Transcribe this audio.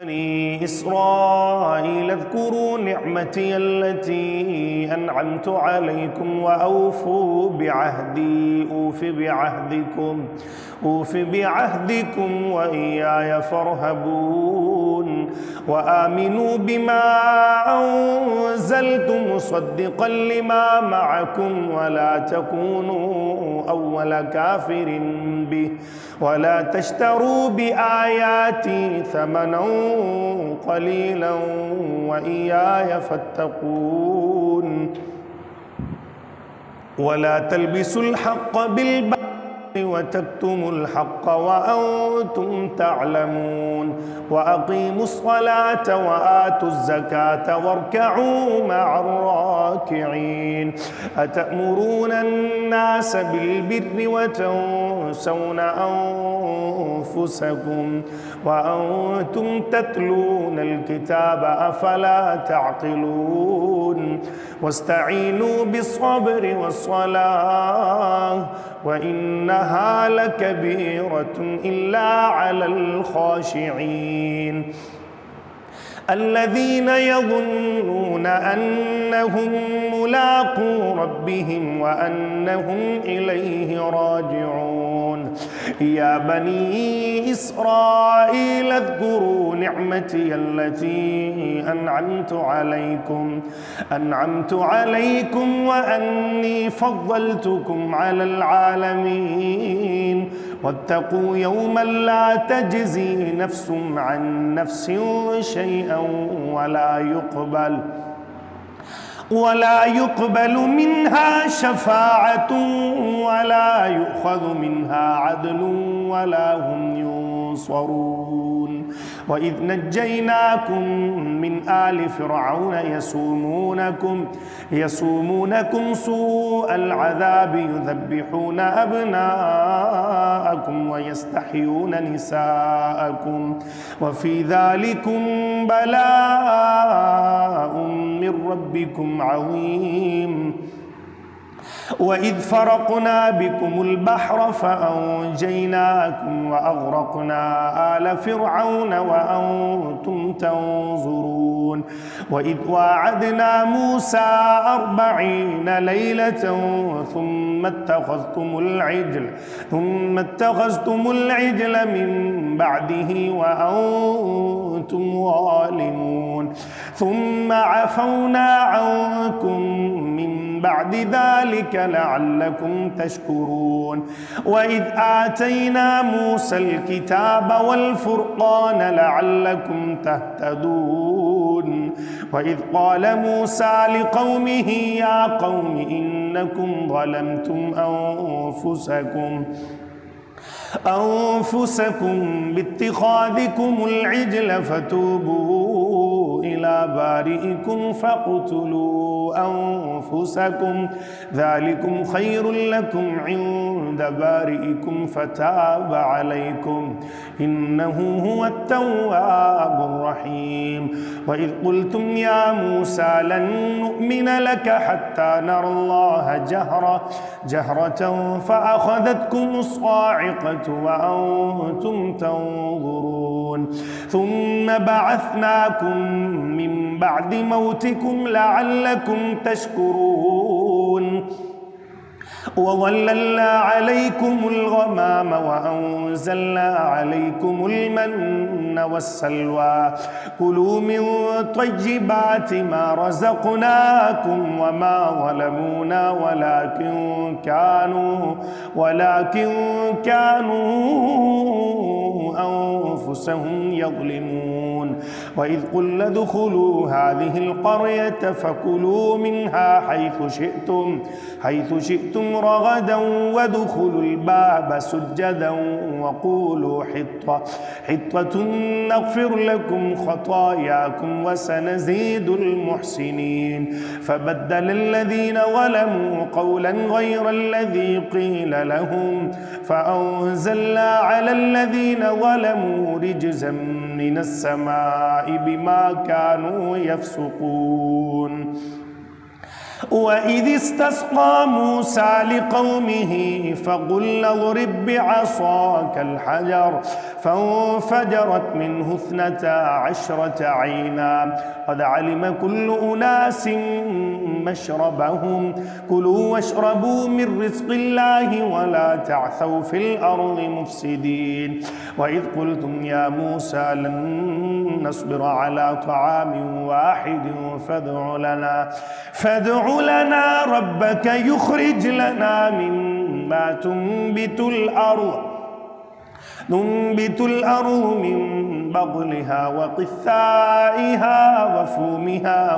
بني إسرائيل اذكروا نعمتي التي أنعمت عليكم وأوفوا بعهدي أوف بعهدكم وإياي فارهبون وآمنوا بما أنزلت مصدقا لما معكم ولا تكونوا أول كافر به ولا تشتروا بآياتي ثمنا قليلا وإياي فاتقون ولا تلبسوا الحق بالباطل وتكتموا الحق وأنتم تعلمون وأقيموا الصلاة وآتوا الزكاة واركعوا مع الراكعين أتأمرون الناس بالبر وتنسون أنفسكم وأنتم تتلون الكتاب أفلا تعقلون واستعينوا بالصبر والصلاة وإنها لكبيرة إلا على الخاشعين الذين يظنون أنهم ملاقو ربهم وأنهم إليه راجعون يا بني إسرائيل اذكروا نعمتي التي أنعمت عليكم وأني فضلتكم على العالمين واتقوا يوما لا تجزي نفس عن نفس شيئا ولا يقبل منها شفاعة ولا يؤخذ منها عدل ولا هم ينصرون وإذ نجيناكم من آل فرعون يسومونكم سوء العذاب يذبحون أبناءكم ويستحيون نساءكم وفي ذلكم بلاء من ربكم عظيم وإذ فرقنا بكم البحر فأنجيناكم وأغرقنا آل فرعون وأنتم تنظرون وإذ واعدنا موسى 40 ليلة ثم اتخذتم العجل من بعده وأنتم ظالمون ثم عفونا عنكم من بعد ذلك لعلكم تشكرون وإذ آتينا موسى الكتاب والفرقان لعلكم تهتدون وإذ قال موسى لقومه يا قوم إنكم ظلمتم أنفسكم باتخاذكم العجل فتوبوا إلى بارئكم فاقتلوا أنفسكم ذلكم خير لكم عند بارئكم فتاب عليكم إنه هو التواب الرحيم وإذ قلتم يا موسى لن نؤمن لك حتى نرى الله جهرة فأخذتكم الصاعقة وأنتم تنظرون ثم بعثناكم من بعد موتكم لعلكم تشكرون وظللنا عليكم الغمام وأنزلنا عليكم المن والسلوى كلوا من طيبات ما رزقناكم وما ظلمونا ولكن كانوا أنفسهم يظلمون وإذ قلنا ادخلوا هذه القرية فكلوا منها حيث شئتم رغدا وادخلوا الباب سجدا وقولوا حطة نغفر لكم خطاياكم وسنزيد المحسنين فبدل الذين ظلموا قولا غير الذي قيل لهم فأنزلنا على الذين ظلموا رجزا من السماء بما كانوا يفسقون وإذ استسقى موسى لقومه فقل اضرب بعصاك الحجر فانفجرت منه 12 عينا قد علم كل أناس مشربهم كلوا واشربوا من رزق الله ولا تعثوا في الأرض مفسدين وإذ قلتم يا موسى لن نصبر على طعام واحد فادع لنا ربك يخرج لنا مما تنبت الأرض من بقلها وقثائها وفومها